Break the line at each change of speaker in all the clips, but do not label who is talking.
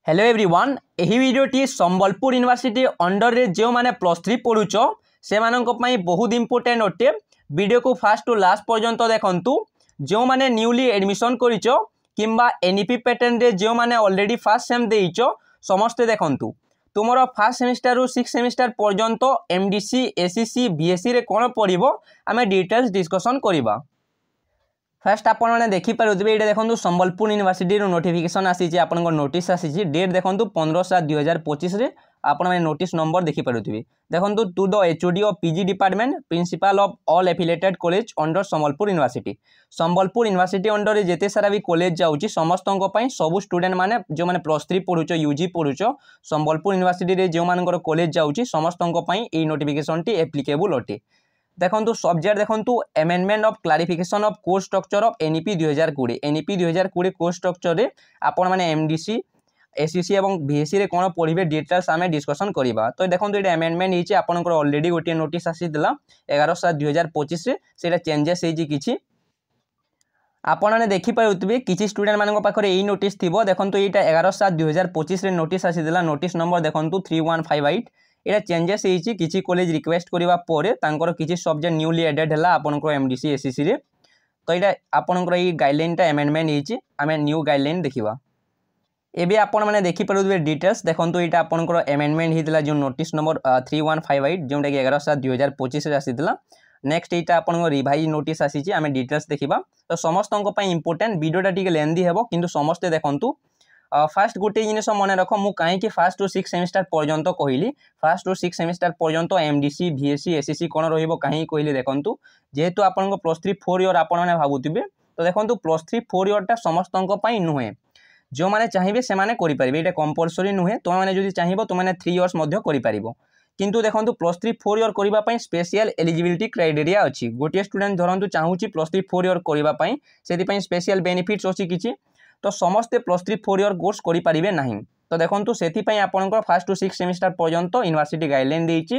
Hello everyone एही वीडियोटी Sambalpur university under रे जो माने +3 पढुछ से मानक पई बहुत इंपोर्टेंट अटे। वीडियो को फास्ट टू लास्ट पर्यंत देखंतु। जो माने न्यूली एडमिशन करिछ किंबा एनईपी पैटर्न रे जो माने ऑलरेडी फर्स्ट सेम देइछ समस्त देखंतु। तुमरो फर्स्ट सेमिस्टर रु 6 सेमिस्टर पर्यंत एमडीसी एसीसी बीएससी रे कोन पढिबो आमे डिटेल्स डिस्कशन करिबा। फास्ट आपण मैंने देखिपारे ये देखो संबलपुर यूनिवर्सिटी नोटिफिकेशन आसी आपन नोटिस आसी डेट देखो 15/7/2025 आपण मैंने नोटिस नंबर देखिपारे देखो to the HOD of PG department principal of all affiliated college under Sambalpur university under जिते सारा भी कॉलेज जाऊँगी समस्त सबू स्टूडेंट माने जो मैंने +3 पढ़ुच यूजी पढ़ुच संबलपुर यूनिवर्सिटी जो मान कॉलेज जाऊँगी समस्त नोटिफिकेशन टी एप्लिकेबल अटे। देखो सब्जेक्ट देखो amendment of clarification of course structure of NEP 2020 NEP 2020 course structure रे आपण माने एमडीसी एसीसी एवं बीएससी रे कोन पढिबे डिटेल्स आमे डिस्कशन करिबा। तो देखो ये एमेंडमेंट हिची आपनकर ऑलरेडी गोटे नोटिस आसीदिला 11/7/2025 रे सेटा चेंजेस हिची किछि आपण माने देखि पाउतबे किछि स्टूडेंट मानक पाखरे एई नोटिस थिबो। देखो एटा 11/7/2025 रे नोटिस आसीदिला नोटिस नंबर देखो 3158 एटा चेंजेस होईची किछि कॉलेज रिक्वेस्ट करिबा परे तांकर किछि सब्जेक्ट न्यूली एडेड हला आपनकर एमडीसी एसीसी रे। तो एटा आपनकर ई गाइडलाइन ता अमेंडमेंट होईची आमे न्यू गाइडलाइन देखिबा। एबे आपण माने देखि परबे डिटेल्स देखंतु एटा आपनकर अमेंडमेंट हितला जो नोटिस नंबर 3158 जोंटा कि 11/7/2025 रे आसीतला। नेक्स्ट एटा आपनकर रिवाइज नोटिस आसीची आमे डिटेल्स देखिबा। तो समस्तन पई इंपोर्टेंट वीडियोटा टिके लेंदी हेबो किंतु समस्त देखंतु। फास्ट गोटे जिनस मन रख मु कहीं फास्ट टू 6 सेमिस्टर पर्यंत कहली फास्ट टू 6 सेमिस्टर पर्यंत एमडीसी बीएससी एसीसी कौन रहिबो कहीं कहली देखंतु जेहेतु आपन 3 4 इयर आपण माने भाबुतिबे। तो देखंतु +3 4 इयर टा समस्तन पई नुहे जो माने चाहिबे से माने करि परिबे एटा कंपलसरी नुहे तो माने जदि चाहिबो तो माने 3 इयर्स मध्ये करि परिबो। किंतु देखंतु +3 4 इयर करिबा पई स्पेशल एलिजिबिलिटी क्राइटेरिया अछि। गोटे स्टूडेंट धरंतु चाहूची +3 4 इयर करिबा पई सेति पई स्पेशल बेनिफिट्स अछि किछि तो समस्ते +3 4 इयर कोर्स करि परिबे नाही। तो देखंतु सेति पई आपनकर फर्स्ट टू 6 सेमिस्टर पर्यंत यूनिवर्सिटी गाइडलाइन देइछि।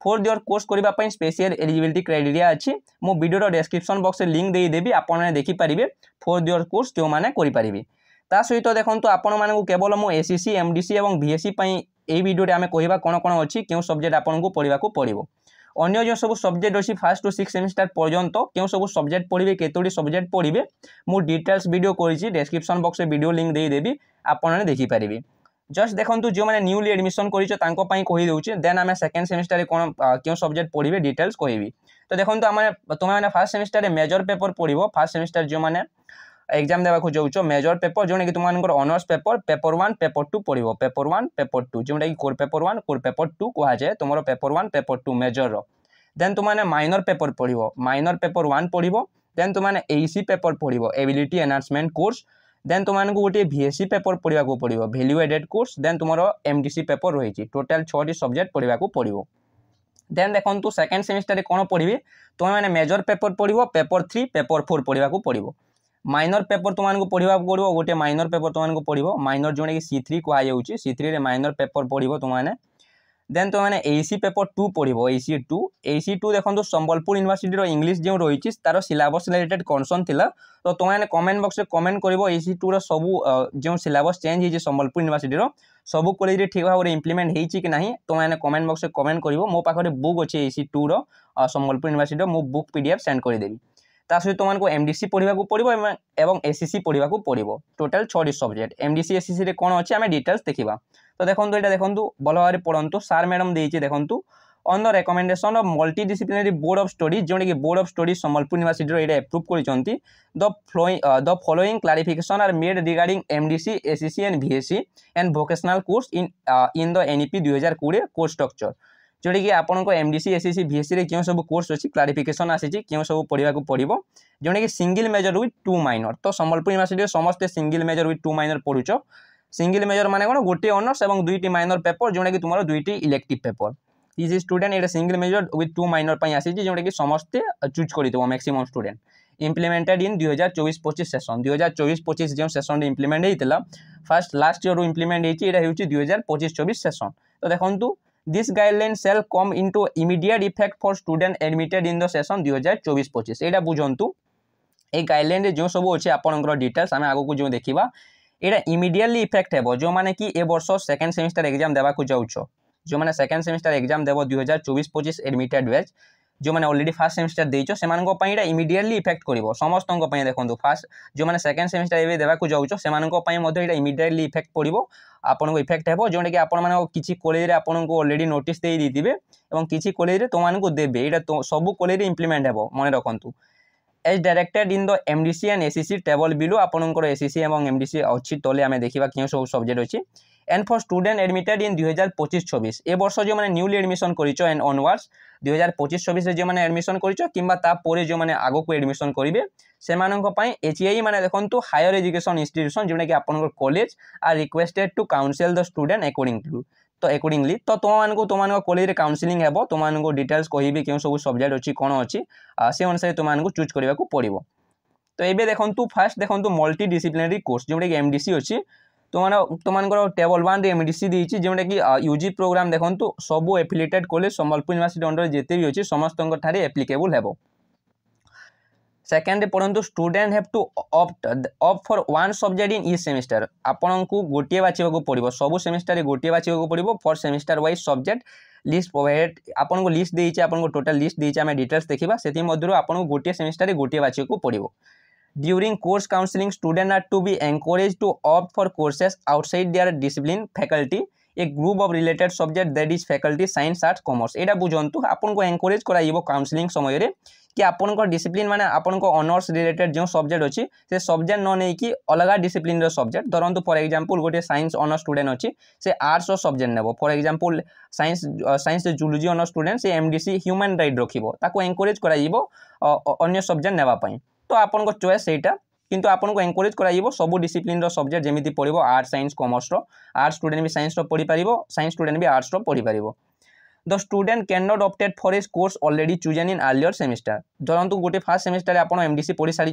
4 इयर कोर्स करिबा पई स्पेशल एलिजिबिलिटी क्राइटेरिया अछि। मो वीडियो रो डिस्क्रिप्शन बॉक्स रे लिंक देइ देबी आपण माने देखि परिबे 4 इयर कोर्स जो माने करि परिबे। ता सहित देखंतु आपण माने केवल मो एसीसी एमडीसी एवं बीएससी पई एई वीडियो रे आमे कहिबा कोन कोन अछि केउ सब्जेक्ट आपण को पढिबा को पड़िबो। अन्य जो सब सब्जेक्ट अच्छी फास्ट टू 6 सेमिस्टर पर्यंत क्यों सब सब्जेक्ट पढ़े केतोटी सब्जेक्ट पढ़े मु डिटेल्स वीडियो करी डिस्क्रिप्शन बॉक्स में वीडियो लिंक दे देबी आपने देखिपारे। जस्ट देखो जो मैंने न्यूली एडमिशन कही दूचे देन आम सेकेंड सेमिस्टर कौन क्यों सब्जेक्ट पढ़े डिटेल्स कहबी। तो देखो तुम्हें फास्ट सेमिस्टर मेजर पेपर पढ़ो फास्ट सेमिस्टर जो मैंने एग्जाम देवाक जाऊँ मेजर पेपर जोटा कि तुम ऑनर्स पेपर 1 पेपर 2 पढ़ो पेपर 1 पेपर 2 जोटा कि कोर पेपर 1 कोर पेपर 2 कह जाए तुम पेपर 1 पेपर 2 मेजर देन तुमने माइनर पेपर पढ़ो माइनर पेपर 1 पढ़ो देन तुमने एसी पेपर पढ़ो एबिलिटी एनहांसमेंट कोर्स देन तुमको गोटे बीएससी पेपर पढ़ा पड़ो वैल्यू एडेड कोर्स देन तुम एमडीसी पेपर रही टोटाल 6टी सब्जेक्ट पढ़ा पड़ो। देन देखो सेकेंड सेमिस्टर कौन पढ़े तुम्हें मेजर पेपर पढ़ो पेपर 3 पेपर 4 पढ़ा पड़ो माइनर पेपर तुमको पढ़ा पड़ो गोटे माइनर पेपर तुमको पढ़ो माइनर जोटा कि C3 कहुच्छे C3 माइनर पेपर पढ़ो तुमने देन तुमने एसी पेपर 2 पढ़ो एसी 2 देखो संबलपुर यूनिवर्सिटी इंग्लिश जो रही तार सिलेबस रिलेटेड कंसर्न थिला। तो तुमने कमेंट बॉक्स में कमेंट कर एसी 2 सबू जो सिलेबस चेंज होती संबलपुर यूनिवर्सिटी सबू कॉलेज ठीक भाव में इम्प्लीमेंट होती कि नहीं तुमने कमेंट बॉक्स में कमेंट कर मो पाखे बुक अच्छे एसी 2 संबलपुर यूनिवर्सिटी मो बुक पीडीएफ सेंड करदेवी। ता सहित तुमको एमडीसी पढ़ा पड़ो एवं एसीसी पढ़ा पड़ो टोटाल 6टी सब्जेक्ट एमडीसी एसीसी कौन अच्छे आम डिटेल्स देखा। तो देखो यहाँ देखो भल भाव पढ़ु सार मैडम देती देखो on the recommendation of multidisciplinary board of studies जोटा कि board of studies Sambalpur university ये एप्रूव करछंती the following clarification are made regarding MDC ACC and BSC and vocational course in the NEP 2020 course structure जोटा कि आपको MDC ACC BSc क्यों सब course अच्छी क्लारिफिकेशन आसी क्यों सब पढ़ा पड़ो जोटा कि सिंगल मेजर विथ 2 माइनर। तो संबलपुर यूनिवर्सिटी समस्ते सिंगल मेजर विथ 2 माइनर पढ़ुच सिंगल मेजर माने कौन गोटे ऑनर्स और 2टी माइनर पेपर जोटा कि तुम 2टी इलेक्टिव पेपर इज स्टूडेंट ये सिंगल मेजर विथ 2 माइनर आसी जोटा कि समस्ते चूज कर maximum student implemented in 2024-25 session 2024-25 जो सेशन इम्प्लीमेंट होता फास्ट लास्ट ईयर इम्प्लीमेंट होती 2025-24 सेशन। तो देखो this guideline shall come into immediate effect for student admitted in the session 2024-25 यहाँ बुझंतु ये गाइडलाइन जो सब अच्छे आपंकर डिटेल्स आम आगे जो देखा एटा इमिडिएटली इफेक्ट हेबो जो माने कि ए वर्ष सेकंड सेमिस्टर एग्जाम देबा को जाउछो जो माने सेकंड सेमिस्टर एग्जाम देबो 2024-25 एडमिटेड बैच जो माने ऑलरेडी फर्स्ट सेमिस्टर देइछो सेमानको पई एटा इमिडिएटली इफेक्ट करिवो समस्तनको पई देखंतु फर्स्ट जो माने सेकंड सेमिस्टर एबे देबा को जाउछो सेमानको पई मध्ये एटा इमिडिएटली इफेक्ट पड़िवो आपनको इफेक्ट हेबो जोंडे कि आपण माने किछि कॉलेज रे आपनको ऑलरेडी नोटिस देइ दिथिबे एवं किछि कॉलेज रे तोमानको देबे एटा तो सब कॉलेज रे इंप्लीमेंट हेबो मने रखंतु as directed in the MDC and ACC table below आपनकर एसीसी एवं एमडीसी अच्छी तले आम देखा क्यों सब सब्जेक्ट अच्छी and for student admitted in 2025-26 ए वर्ष जो मैंने न्यूली एडमिशन करिचो एंड ऑनवर्ड्स 2025-26 जो मैंने एडमिशन करिचो किंबा ता परे जो मैंने आगो को एडमिशन करिवे सेमानंक पई एचईआई माने देखंतु हायर एजुकेशन इंस्टीट्यूशन जेने कि आपनकर college are requested to counsel the student accordingly तो तुम कॉलेज रे काउंसिलिंग हेबो तुमको डिटेल्स कहिबे क्यों सब सब्जेक्ट अच्छी कौन अच्छी से अनुसार तुमको चूज करने को पड़ो तो ये देखो फास्ट देखो मल्टी डिसिप्लिनरी कोर्स जोटा कि एमडीसी अच्छी तुम टेबल 1 एमडीसी देती जोटा कि यूजी प्रोग्राम देखो सब affiliated college Sambalpur university under जिते भी अच्छी समस्त एप्लिकेबल हेबो सेकेंड पढ़ु student have to opt for one subject in each semester आपन को गोटे बाछिबा पड़ो सब सेमिस्टर गोटे बाछिबा पड़ो for semester wise subject list provide आपन को लिस्ट देइछे आपन को टोटल लिस्ट देइछे आमे डिटेल्स देखिबा सेति मध्यरु आपन को गोटे सेमिस्टर गोटे बाछिबा पड़ो during course counselling student are to be encourage to opt for courses outside their discipline faculty a group of related subject that is faculty science arts commerce एटा बुझंतु आपन को एनकरेज कराइबो काउंसलिंग समय रे कि आपन को डिसिप्लिन माने आपन को ऑनर्स रिलेटेड जो सब्जेक्ट अच्छी से सब्जेक्ट न नहीं कि अलग डिसिप्लिन रो सब्जेक्ट धरंतु फॉर एग्जांपल गोटे साइंस ऑनर्स स्टूडेंट अच्छी से आर्ट्स रो सब्जेक्ट नेबो for example science zoology honours student से एमडीसी ह्यूमन राइट रखिबो ताको एनकरेज कराइबो अन्य सब्जेक्ट नेबा पई तो आपन को चॉइस सेटा किंतु आपन को एनकरेज कराइबो सब डिसिप्लिन रो सब्जेक्ट जेमिति पढिबो आर्ट्स साइंस कॉमर्स रो आर्ट्स स्टूडेंट भी साइंस रो पढि परिबो साइंस स्टूडेंट भी आर्ट्स रो पढि परिबो the student can not opted for his course already chosen in earlier semester धरंतु गोटे फर्स्ट सेमिस्टर आप एमडीसी पढ़ी सारी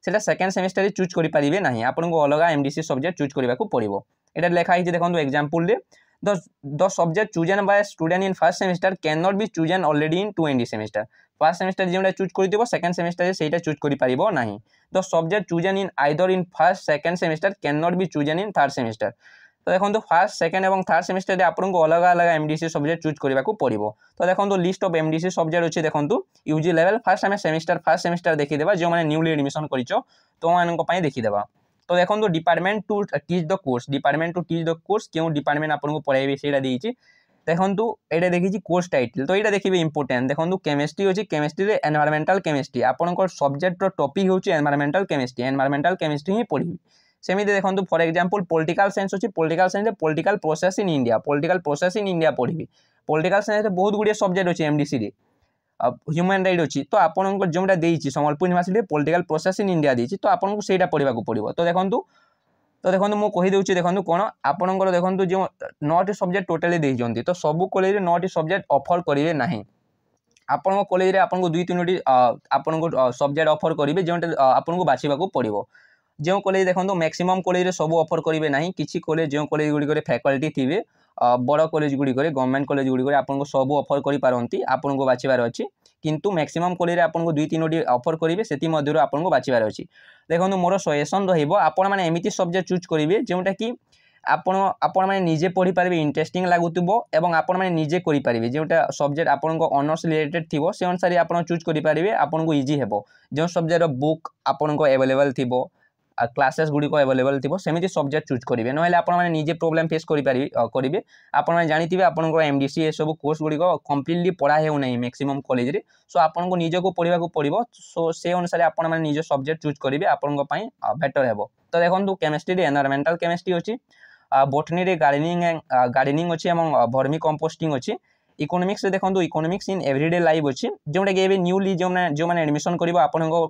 सेटा सेकंड सेमिस्टर चूज करि परिबे नाही आपन को अलग एमडीसी सब्जेक्ट चूज करबा को पड़िबो एटा लेखा हिजे देखंतु एग्जांपल रे the subject chosen by student in first semester can not be chosen already in 2 semester first semester जेटा चूज करदिबो सेकंड सेमिस्टर सेटा चूज करि परिबो नाही the subject chosen in either in first second semester can not be chosen in third semester तो देखो first second और third semester में आपको अलग अलग एमडीसी सब्जेक्ट चूज करने को पड़ो तो देखो लिस्ट ऑफ एमडीसी सब्जेक्ट अच्छे देखो यूजी लेवल फर्स्ट आम फर्स्ट सेमिस्टर देखीदेवा जो मैंने न्यूली एडमिशन कर तो मानी देखीदेवा तो देखो department to teach the course क्यों डिपार्टमेंट आपको पढ़ाई से देखी देखो ये देखी कोर्स टाइटल तो ये देखिए इंपोर्टेंट देखो केमिस्ट्री अच्छी केमिस्ट्री एनवायरमेंटल केमिस्ट्री आपंकर सब्जेक्ट टॉपिक हूँ एनवायरमेंटल केमिस्ट्री ही पढ़ी सेमती देखो फॉर एग्जांपल पॉलिटिकल साइंस अच्छी political science political process in India पढ़ी पॉलिटिकल साइंस बहुत गुड़िया सब्जेक्ट अच्छी एमडीसी रे ह्यूमन राइट अच्छी तो आपको जोटा देती Sambalpur university political process in India देती तो आपको से पढ़ा पड़ो तो देखो मुझे कहीदे देखो कौन आपंकर देखो जो 9टी सब्जेक्ट टोटाली देती तो सब कॉलेज 9टी सब्जेक्ट ऑफर करेंगे ना आपण कॉलेज आपको 2-3टी आपको सब्जेक्ट ऑफर करेंगे जो आपको बाछा पड़ो जो कॉलेज देखो मैक्सिमम कॉलेज सब ऑफर करेंगे ना कि कॉलेज जो कॉलेज गुड़िक फैकल्टी थे बड़ कॉलेज गुड़िक गवर्नमेंट कॉलेज गुड़िक आपको सब ऑफर करपारती आपको बाछार अच्छी किंतु मैक्सिमम कॉलेज आपको 2-3टी ऑफर करेंगे से आपको बाछार अच्छी देखो मोर सजेसन रही एमती सब्जेक्ट चूज करेंगे जोटा कि आपण मैंने निजे पढ़ी पारे इंटरेस्टिंग लगुव और आपण मैंने निजे करेंगे जोटा सब्जेक्ट आपको ऑनर्स रिलेटेड थी से अनुसार आप चूज करेंगे आपको इजी हे जो सब्जेक्ट बुक आपको अवेलेबल थी क्लासेस गुड़िक अवेलेबल थी सेमती सब्जेक्ट चूज करेंगे ना आपने निजे प्रोब्लेम फेस करेंगे आपने जानते आपंकर एमडीसी ये सब कोर्स गुड़िक कम्प्लीटली पढ़ा होना मैक्सिमम कॉलेज रे सो आपको निजक पढ़ा पड़ो सो से अनुसार आपने निज सब्जेक्ट चूज करेंगे आपंपाई बेटर हे तो देखो केमिस्ट्री एनवायरमेंटल केमिस्ट्री अच्छी बोटनी रे गार्डनिंग अच्छी वर्मी कंपोस्टिंग अच्छी इकोनॉमिक्स देखो इकोनॉमिक्स इन एवरीडे लाइफ अच्छी जोटा कि न्यूली जो मैंने एडमिशन कर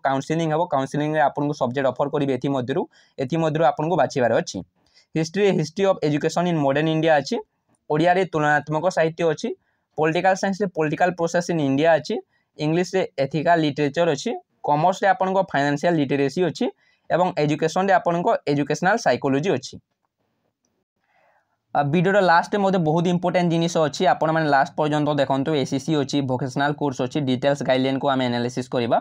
काउंसिलिंग हम काउंसिलिंग आपको सब्जेक्ट ऑफर करेंगे एमध्य आपको बाछार अच्छी history of education in modern India अच्छी ओडिया रे तुलनात्मक साहित्य अच्छी पॉलिटिकल साइंस रे पॉलिटिकल प्रोसेस इन इंडिया अच्छी इंग्लिश रे एथिकल लिटरेचर अच्छी कॉमर्स रे आपको फाइनेंशियल लिटरेसी अच्छी एवं एजुकेशन रे आपको एजुकेशनल साइकोलॉजी अच्छी भिडियो लास्ट में बहुत इंपोर्टेंट जिनिस अच्छी आपण मैंने लास्ट पर्यंत देखो एसीसी अच्छी भोकेशनल कोर्स अच्छी डिटेल्स गाइडलाइन को आम एनालिसिस करवा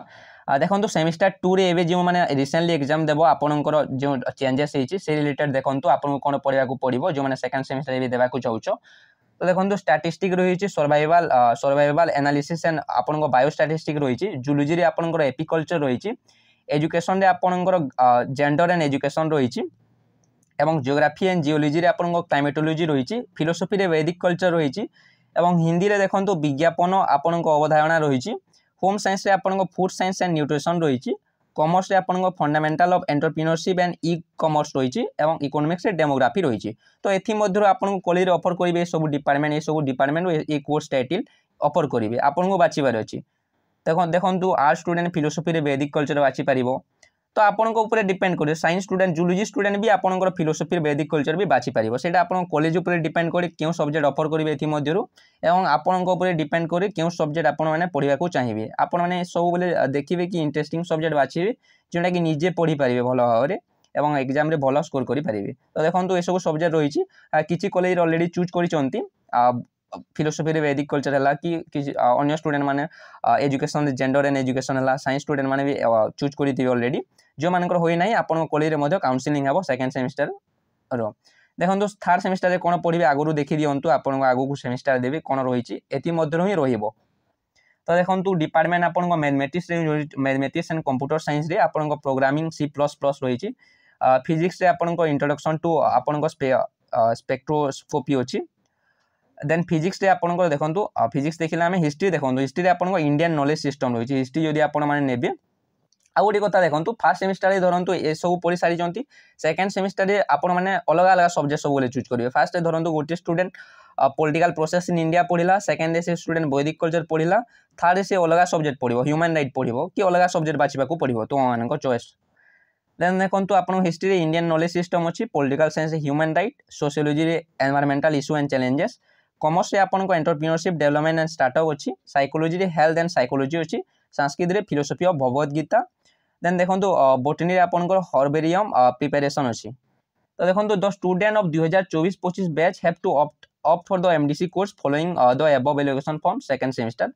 देखो सेमिस्टर 2 रे एवं जो मैंने रिसेंटली एग्जाम देव आपंकर जो चेंजेस होती से रिलेटेड देखो आपको कौन पढ़ा पड़ो जो मैंने सेकेंड सेमिस्टर भी देवाक चाहूँ तो देखो स्टैटिस्टिक रही सर्वाइवल एनालिसिस एंड आपन बायोस्टैटिस्टिक रही जूलोजी रे आपनकर एपिकल्चर रही एजुकेशन रे आपनकर जेंडर एंड एजुकेशन रही एवं जियोग्राफी एंड जियोलॉजी रे आपनकर क्लाइमेटोलॉजी रही फिलोसफी रे वैदिक कल्चर रही एवं हिंदी रे देखो विज्ञापन आपनकर अवधारणा रही होम साइंस रे आपनकर फूड साइंस एंड न्यूट्रिशन रही कॉमर्स रे आपनकर fundamental of entrepreneurship and e commerce रही एवं इकोनॉमिक्स रे डेमोग्राफी रही तो एथि मध्य आपन कॉलेज रे ऑफर करिवे सब department A course title offer करिवे आपन को बाचिबार अछि देखो आर्ट स्टूडेंट फिलोसफी रे वैदिक कल्चर बाची पारिबो तो आपन ऊपर डिपेंड करे साइंस स्टूडेंट जूलॉजी स्टूडेंट भी आपनकर फिलोसफी वैदिक कल्चर भी बाची पारिबो सेटा आपन कॉलेज ऊपर डिपेंड करे क्यों सब्जेक्ट ऑफर करिवे एथि मध्यरु एवं आपन ऊपर डिपेंड करे क्यों सब्जेक्ट आपन माने पढ़िबा को चाहिए आपन माने सब बेले देखिबे कि इंटरेस्टिंग सब्जेक्ट बाछिबे जोटा कि निजे पढ़ी पारिबे भलो भाबरे एवं एग्जाम रे भलो स्कोर करि पारिबे तो देखंतु ए सब सब्जेक्ट रहिछि किछि कॉलेज ऑलरेडी चूज करिसंती फिलोसफी रे वैदिक कल्चर है कि अन्य स्टूडेंट माने एजुकेशन जेंडर एंड एजुकेशन है साइंस स्टूडेंट माने भी चूज करिथिबे ऑलरेडी जो मानकर होई नाही आपन कॉलेज रे मध्य काउंसलिंग हबो सेकंड सेमिस्टर रो देखंतु थर्ड सेमिस्टर रे कोन पढिबे आगुरु देखि दियंतु आपन आगु को सेमिस्टर देबे कोन रहिछि एति मध्य ही रहिबो तो देखंतु डिपार्टमेंट आपन मैथमेटिक्स एंड कंप्यूटर साइंस रे आपन प्रोग्रामिंग C++ रहिछि फिजिक्स रे आपन इंट्रोडक्शन टू आपन स्पेक्ट्रोस्कोपी अछि देन फिजिक्स रे आपन देखंतु फिजिक्स देखिला हमें हिस्ट्री देखंतु हिस्ट्री रे आपन इंडियन नॉलेज सिस्टम रहिछि हिस्ट्री जदि आपन माने नेबे आ गोटे कथा देखो फास्ट सेमिस्टर धरतु ए सब पढ़ी सारी सेकेंड सेमिस्टर आपण मैंने अलग अलग सब्जेक्ट सब चूज करेंगे फास्ट धरतु गोटे student political process in India पढ़ला सेकेंड से स्टूडेंट वैदिक कल्चर पढ़ला थर्ड से अलग सब्जेक्ट पढ़ो ह्यूमन राइट पढ़ो कि अलग सब्जेक्ट बाछा पड़ो तो मान चॉइस देन देखो आप हिस्ट्री इंडियन नॉलेज सिस्टम अच्छी political science human right sociology environmental issue and challenges commerce आपन एंटरप्रेन्योरशिप डेवलपमेंट एंड स्टार्टअप अच्छी साइकोलॉजी हेल्थ एंड साइकोलॉजी अच्छी संस्कृत रे philosophy of Bhagavad Gita then देखो बोटनी आपनकर हर्बेरियम प्रिपरेशन अच्छी तो देखो the student of 2024-25 batch have to opt for the MDC course following the above allocation from second semester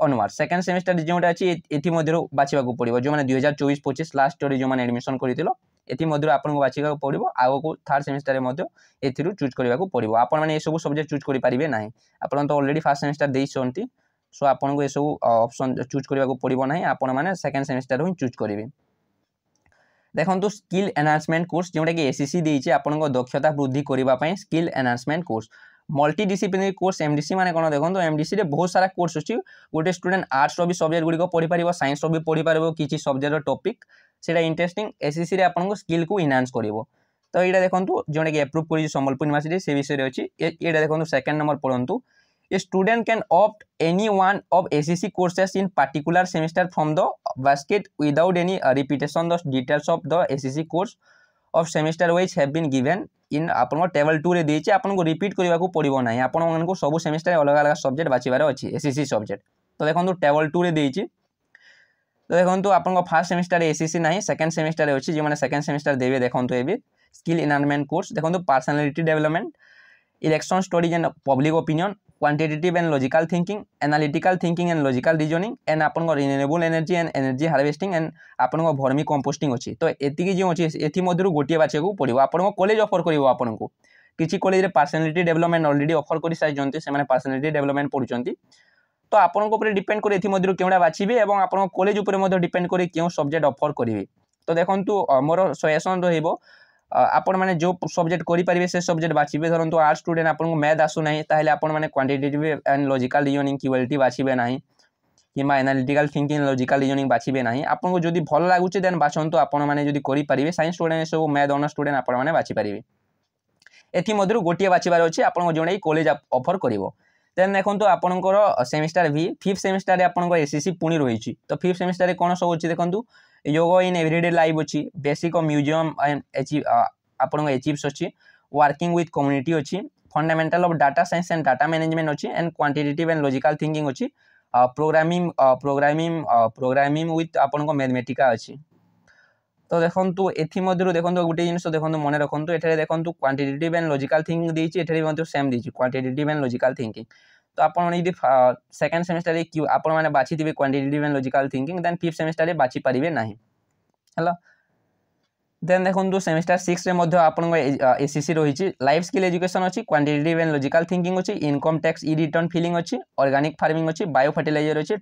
onward second semester जोटा अच्छी एथि मध्य बाछा पड़ो जो मैंने 2024-25 लास्ट ईयर जो मैंने एडमिशन करथिलो एथि मध्य आपको बाछा पड़ो आग को थर्ड सेमिस्टर मध्य एथिरु चूज करबा पड़ो आपण माने ए सब सब्जेक्ट चूज करि पारिबे नाही आपण तो ऑलरेडी फर्स्ट सेमिस्टर देइछंती सो आपन को ये सब ऑप्शन चूज करबा पड़ो ना आपण माने सेकंड सेमिस्टर ही चूज करेंगे देखो स्किल एनहांसमेंट कोर्स जोटा कि एसीसी देइछि आपन को दक्षता वृद्धि करबा skill enhancement course multi disciplinary course MDC माने कोन देखो एमडीसी रे बहुत सारा कोर्स अछि गोटे स्टूडेंट आर्ट्स रो भी सब्जेक्ट गुडी को पढ़ी पारिबो साइंस रो भी पढ़ी पारिबो किछि सब्जेक्ट रो टॉपिक सेटा इंटरेस्टिंग एसीसी रे आपन को स्किल को एनहांस करिवो तो एटा देखंतु जोटा कि अप्रूव करि संबलपुर यूनिवर्सिटी से विषय रे अछि एटा देखंतु सेकंड नंबर पढंतु A student can opt any one of ACC courses in particular semester from the basket without any repetition. The details of the ACC course of semester wise have been given in आपन table 2 रे देछि आपन को repeat करबा को पड़िबो नाही आपन मन को सब सेमेस्टर अलग अलग सब्जेक्ट बाछिबार अछि ACC सब्जेक्ट तो देखंतु टेबल 2 रे देछि तो देखंतु आपन को फर्स्ट सेमेस्टर ACC नाही सेकंड सेमेस्टर रे अछि जे माने सेकंड सेमेस्टर देबे देखंतु एबे स्किल एनहांसमेंट कोर्स देखंतु personality development election studies and public opinion quantitative and logical thinking analytical thinking and logical reasoning and आपन renewable energy and energy harvesting and आपन वर्मी कंपोस्टिंग अच्छी तो एतिकी जो अच्छी एथि मध्यरु गोटिए बाछे को पड़ो आपन कॉलेज ऑफर करिवो आपन को किछि कॉलेज रे पर्सनालिटी डेवलपमेंट ऑलरेडी ऑफर करि साइजंती से माने पर्सनालिटी डेवलपमेंट पढुचंती तो आपन को ऊपर डिपेंड करे एथि मध्यरु केउडा बाछिबे एवं आपन कॉलेज ऊपर मध्य डिपेंड करे केउ सब्जेक्ट ऑफर करिवे तो देखंतु मोर सजेशन रहइबो आपण माने जो सब्जेक्ट करि पारिबे से सब्जेक्ट बाछिबे धरंतु आर्ट स्टूडेंट आपन को मैथ आसु नाही ताहेले आपण माने quantitative and logical reasoning QLT बाछिबे नाही किमा एनालिटिकल थिंकिंग लॉजिकल रीजनिंग बाछिबे नाही आपन को जदी भल लागुचे देन बाछंतु आपण माने जदी करि पारिबे साइंस स्टूडेंट सब मैथ ऑनर स्टूडेंट आपण माने बाछि पारिबे एथि मध्यरु गोटिए बाछिबार अछि आपण को जोनै कॉलेज ऑफर करिवो देन देखंतु आपनकर सेमिस्टर भी फिफ्थ सेमिस्टर रे आपनकर एसीसी पुनी रहिछि तो फिफ्थ सेमिस्टर रे कोन सब अछि देखंतु योगा इन एवरीडे लाइफ अच्छी बेसिक म्यूजियम एंड आपन एचिव्स अच्छी वर्किंग विथ कम्युनिटी अच्छी fundamental of data science and data management अच्छी and quantitative and logical thinking अच्छी प्रोग्रामिंग विथ आपन मैथमेटिका अच्छी तो देखो एमध्य देखो गोटे जिन देखो मन रखु ये देखो क्वांटिटेटिव एंड लॉजिकल थिंकिंग देती है सेम देती क्वांटिटेटिव एंड लॉजिकल थिंकिंग। तो आपड़ी सेकेंड सेमेस्टर क्यू आपने बाछी थे quantitative and logical thinking then fifth semester बाछी पारे ना है। देन देखो सेमेस्टर 6 रे आपन एसीसी रही लाइफ स्किल एजुकेशन अच्छी क्वांटिटेटिव एंड लॉजिकल थिंकिंग अच्छी income tax e return filing अच्छी ऑर्गेनिक फार्मिंग अच्छी बायो फर्टिलाइजर अच्छी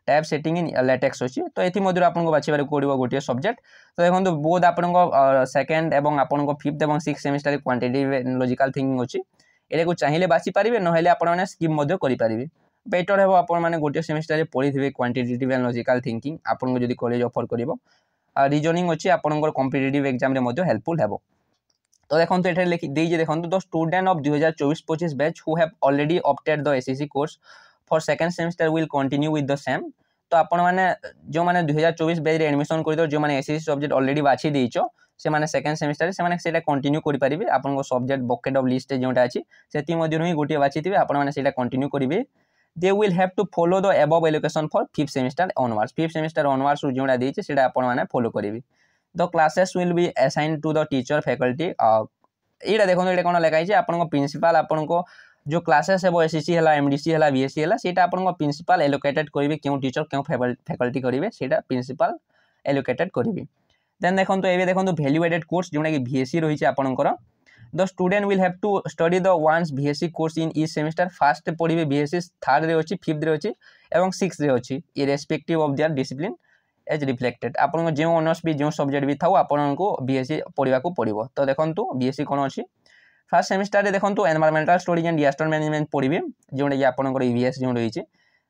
टाइप सेटिंग इन लेटेक्स अच्छी। तो ये आपको बाछबार पड़ो गोटे सब्जेक्ट। तो देखो बोध आप सेकेंड और आपन फिफ्थ और six semester quantitative and logical thinking अच्छी ये चाहिए बाछी पारे ना आपने स्किप करेंगे। बेटर हे आपने गोटे सेमेस्टर पढ़ी थे क्वांटिटेटिव एंड लॉजिकल थिंकिंग आपको जब कॉलेज ऑफर कर रिजनिंग अच्छी आपंकर कॉम्पिटिटिव एग्जाम हेल्पफुल है। तो देखो ये लिखी दीजिए देखो the student of 2024-25 batch who have already opted the assessee course for second semester will continue with the same. तो आपण माने जो माने 2024 बैच रे एडमिशन कर दो जो माने एसएससी सब्जेक्ट ऑलरेडी बाछि देइछो से माने सेकंड सेमेस्टर से माने सेटा कंटिन्यू करि परिबे आपन को सब्जेक्ट बकेट ऑफ लिस्ट जोटा अछि सेति मध्ये ही गोटे बाछिथिबे आपण माने सेटा कंटिन्यू करिवे। they will have to follow the above allocation for fifth semester onwards fifth semester onwards जोड़ा देइछे सेटा आपण माने फॉलो करिवे। the classes will be assigned to the teacher faculty एटा देखो एटा कोन लिखा है आपण को प्रिंसिपल आपण को जो क्लासेस है एसएससी हला एमडीसी हला बीएससी हला सेटा आपण को प्रिंसिपल एलोकेटेड करिवे क्यों टीचर क्यों फैकल्टी करिवे सेटा प्रिंसिपल एलोकेटेड करिवे। देन देखो एबे देखो वैल्यू एडेड कोर्स जोटा कि बीएससी रही है आपनकर the student will have to study the one's BSc course in each semester first पढ़िबे BSc third रे अछि फिफ्थ रे अछि एवं सिक्स्थ रे अछि irrespective of their discipline as reflected आपन जो ऑनर्स भी जो सब्जेक्ट भी थाउ आपन को BSc पढ़िबा को पड़िबो। तो देखंतु BSc कोन अछि फर्स्ट सेमेस्टर रे देखंतु environmental studies and disaster management पढ़िबे जोटा कि आपन को EVS जो रही है।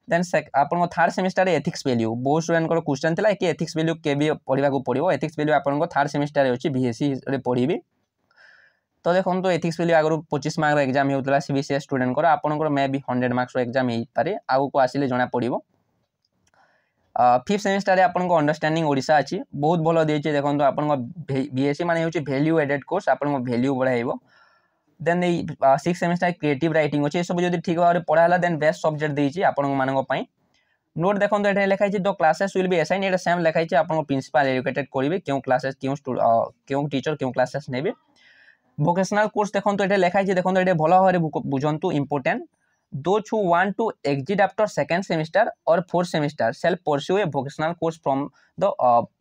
देन आपन को थर्ड सेमेस्टर रे एथिक्स वैल्यू बहुत स्टूडेंट को क्वेश्चन थिला कि एथिक्स वैल्यू केबे पढ़िबा को पड़िबो एथिक्स वैल्यू आपन को थर्ड सेमेस्टर रे अछि BSc रे पढ़िबे। तो देखो तो एथिक्स वैल्यू आगु 25 मार्क एग्जाम होता सीबीसीएस स्टूडेंट को आपनकर मे भी 100 मार्क्स एग्जाम हो पारे आगु को आसिले जना पड़िबो। फिफ्थ सेमेस्टर रे आपन को अंडरस्टैंडिंग ओडिशा अछि बहुत भलो देछि देखो तो आपन को बीएससी माने होछि वैल्यू एडेड कोर्स आपन को वैल्यू बढ़ाइबो। Then six semester creative writing अछि सब जदी ठीक भाबरे पढाला देन बेस्ट सब्जेक्ट देछि आपन मानक पई। नोट देखो तो एटा लिखा है the classes will be assign Etah same लिखा है आपन को प्रिंसिपल एलोकेटेड करिवे क्यों क्लासेस क्यों टीचर क्यों क्लासेस नेबे। वोकेशनल कोर्स देखो तो ये लिखाई देखो तो ये भल भाव बुझंतु important those who want to exit after second semester और fourth semester self pursue a vocational course from the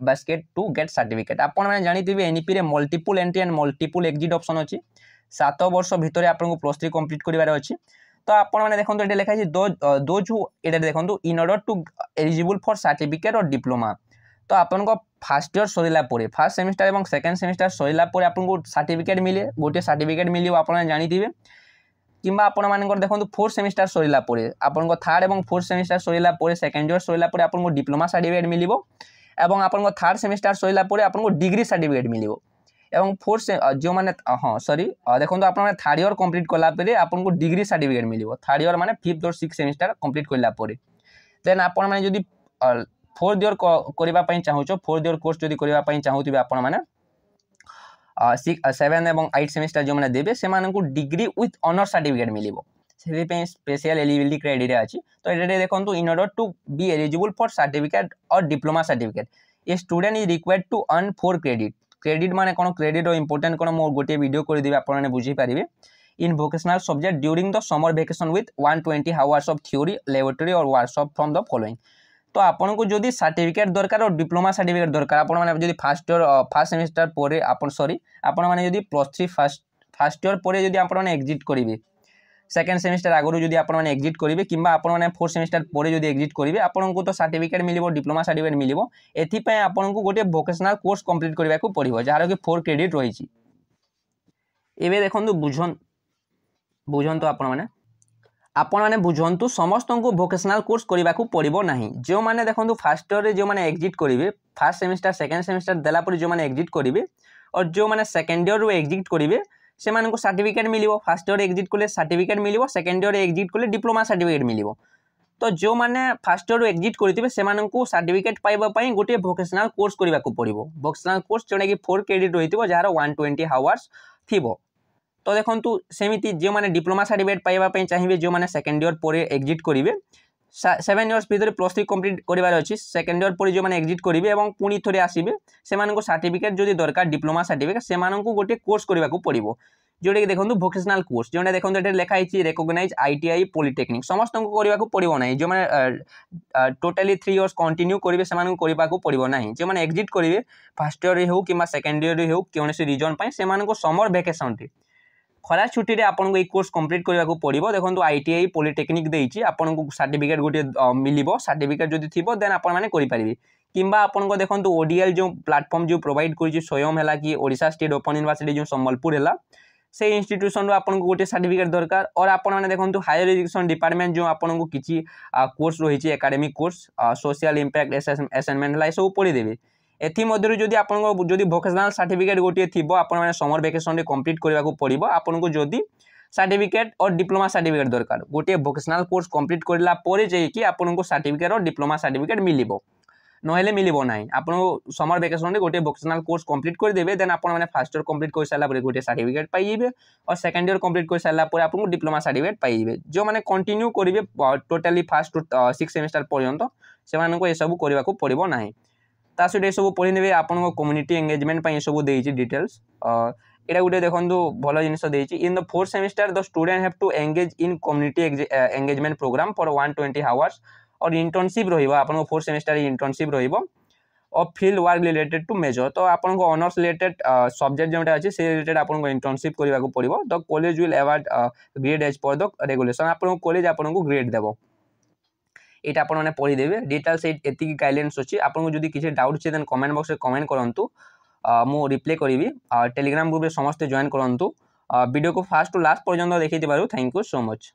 basket to get certificate. आपण माने जानिथिबे एनईपी रे multiple entry and multiple exit option अछि 7 वर्ष भितर आपन को +3 कंप्लीट करिवार अछि। तो आपण माने देखो तो ये लिखाई दोज हु एटा देखो in order to eligible for certificate और डिप्लोमा। तो आपन को फर्स्ट ईयर सरिला परे फर्स्ट सेमेस्टर एवं सेकंड सेमेस्टर सरिला परे आपन को सर्टिफिकेट मिले गोटे सर्टिफिकेट मिलियो आपन जानिथिबे किंबा आपण मानकर देखो फोर्थ सेमेस्टर सरिला परे आपन को थर्ड एवं फोर्थ सेमेस्टर सरिला परे सेकंड ईयर सरिला परे आपन को डिप्लोमा सर्टिफिकेट मिलिबो एवं आपन को थर्ड सेमेस्टर सरिला परे आपन को डिग्री सर्टिफिकेट मिलिबो एवं फोर्थ जो माने हां सॉरी देखो तो आपन थर्ड ईयर कंप्लीट करला परे आपन को डिग्री सर्टिफिकेट मिलिबो थर्ड ईयर माने फिफ्थ और सिक्स्थ सेमेस्टर कंप्लीट करला परे। देन आपन माने जदी फोर्थ ईयर करबा चाहूचो फोर्थ ईयर कोर्स जदि करबा चाहूथिबे आपण माने 7 एवं 8 सेमेस्टर जो माने देबे से मानकु डिग्री विथ ऑनर सर्टिफिकेट मिलिबो से पे स्पेशल एलिजिबिलिटी क्राइटेरिया अछि। तो एटे देखंतु in order to be eligible for certificate और diploma certificate a student is required to earn 4 credit माने कोन क्रेडिट रो इंपोर्टेंट कोन मो गोटे वीडियो कर देबे आपण माने बुझी पारिबे in vocational subject during the summer vacation with 120 hours of theory laboratory और वर्कशॉप फ्रॉम द फॉलोइंग। तो आपन को जदि सर्टिफिकेट दरकार और डिप्लोमा सर्टिफिकेट दरकार आपण माने जदि फर्स्ट ईयर फर्स्ट सेमेस्टर परे आपण सॉरी आपण माने जदि +3 फर्स्ट ईयर परे जदि आपण माने एग्जिट करिवे सेकंड सेमेस्टर आगरु जदि आपण माने एग्जिट करिवे किंबा आपण माने फोर्थ सेमेस्टर परे जदि एग्जिट करिवे आपण को तो सर्टिफिकेट मिलिबो डिप्लोमा सर्टिफिकेट मिलिबो एथि पय आपण को गोटे वोकेशनल कोर्स कंप्लीट करबा को पड़िबो जहार कि 4 क्रेडिट रही छि। एबे देखंतु बुझन तो आपण माने बुझंतु समस्त को वोकेशनल कोर्स करबा को पड़िबो नाही जो माने देखंतु फर्स्ट ईयर रे जो माने एग्जिट करिवे फर्स्ट सेमेस्टर सेकंड सेमेस्टर देला पर जो माने एग्जिट करिवे और जो माने सेकंड ईयर रो एग्जिट करिवे से माने को सर्टिफिकेट मिलिबो फर्स्ट ईयर एग्जिट करले सर्टिफिकेट मिलिबो सेकंड ईयर एग्जिट करले डिप्लोमा सर्टिफिकेट मिलिबो। तो जो माने फर्स्ट ईयर रो एग्जिट करथिबे से माने को सर्टिफिकेट पाइबा पई गोटे वोकेशनल कोर्स करबा को पड़िबो वोकेशनल कोर्स जोने कि 4 क्रेडिट रहितिबो जहार 120 आवर्स थिबो। तो देखंतु सेमिति जे माने डिप्लोमा सर्टिफिकेट पाइबा पई चाहिबे जो माने सेकंड ईयर परे एग्जिट करिवे 7 इयर्स भितर +3 कंप्लीट करार अच्छी सेकेंड इयर पर जो मैंने एग्जिट करेंगे और पुणी थे आसवे से सर्टिफिकेट जो दरकार डिप्लोमा सर्टिफिकेट से गोटे कोर्स करने को पड़ो जोटा कि देखो भोकेशनल कोर्स जो देखो ये लिखाई रेकग्नाइज ITI पॉलिटेक्निक समस्त को करने को पड़ो ना जो मैंने टोटाली 3 इयर्स कंटिन्यू करेंगे से करने को पड़ो ना जो मैंने एग्जिट करेंगे फर्स्ट इयर हो कि सेकेंड इयर हो कौन रिजन से समर भैकेसन खरा छुट्टी में आपको ये कोर्स कंप्लीट करने को पड़ो देखो ITI पॉलिटेक्निक देती आपको सर्टिफिकेट गोटे मिल सर्टिफिकेट जो थी देन आपरे कि आपको देखो ODL जो प्लाटफर्म जो प्रोवाइड कर स्वयं है कि ओडिशा स्टेट ओपन यूनिवर्सिटी जो संबलपुर है से इंस्टीट्यूशन आपको गोटे सर्टिफिकेट दरकार और आपने देखो हायर एजुकेशन डिपार्टमेंट जो आपको किसी कोर्स रही academic course social impact assessment है सब पढ़ीदेवे एथमध्य जदि आपको जदि भोकेशनल सर्टिफिकेट गोटे थी आपने समर भैकेसन कंप्लीट करने को पड़ो आपको जदि सर्टिफिकेट और डिप्लोमा सर्टिफिकेट दरकार गोटे भोकेशनल कोर्स कंप्लीट करापर जाकि आपको सर्टिफिकेट और डिप्लोमा सर्टिफिकेट मिल नहले मिलबो ना आपको समर भैकेसन गोटे भोकेशनल कोर्स कंप्लीट करदेवे देन आपने फर्स्ट इयर कंप्लीट कर सारापर गोटे सर्टिफिकेट पाइबे और सेकेंड इयर कंप्लीट कर सारापर आपको डिप्लोमा सर्टिफिकेट पाइबे जो मैंने कंटिन्यू करेंगे टोटाली फर्स्ट 6 सेमेस्टर पर्यंत से ये सब करने को पड़ो ना ता सहित सब पढ़ी आपको कम्युनिटी एंगेजमेंट ये सब देती डिटेल्स यहाँ गोटे देखो भल जिन in the 4th semester the student have to engage in community engagement programme for 120 hours और इंटर्नशिप रहा 4th सेमेस्टर इंटर्नशिप और field work related to major तो आपको ऑनर्स रिलेटेड सब्जेक्ट जोटा अच्छे से रिलेटेड आपको इंटर्नशिप करने को पड़ो the college will award grade as per the regulation आपको कॉलेज आपको ग्रेड देव ये आपने पढ़ीदेवे डिटेल्स ये गाइडलाइंस अच्छी आपको जब किसी डाउट अच्छे देन कमेंट बॉक्स में कमेंट करूँ मु रिप्लाई करी टेलीग्राम ग्रुप में समस्ते जॉइन करूँ वीडियो को फास्ट टू लास्ट पर्यंत देखते थैंक यू सो मच।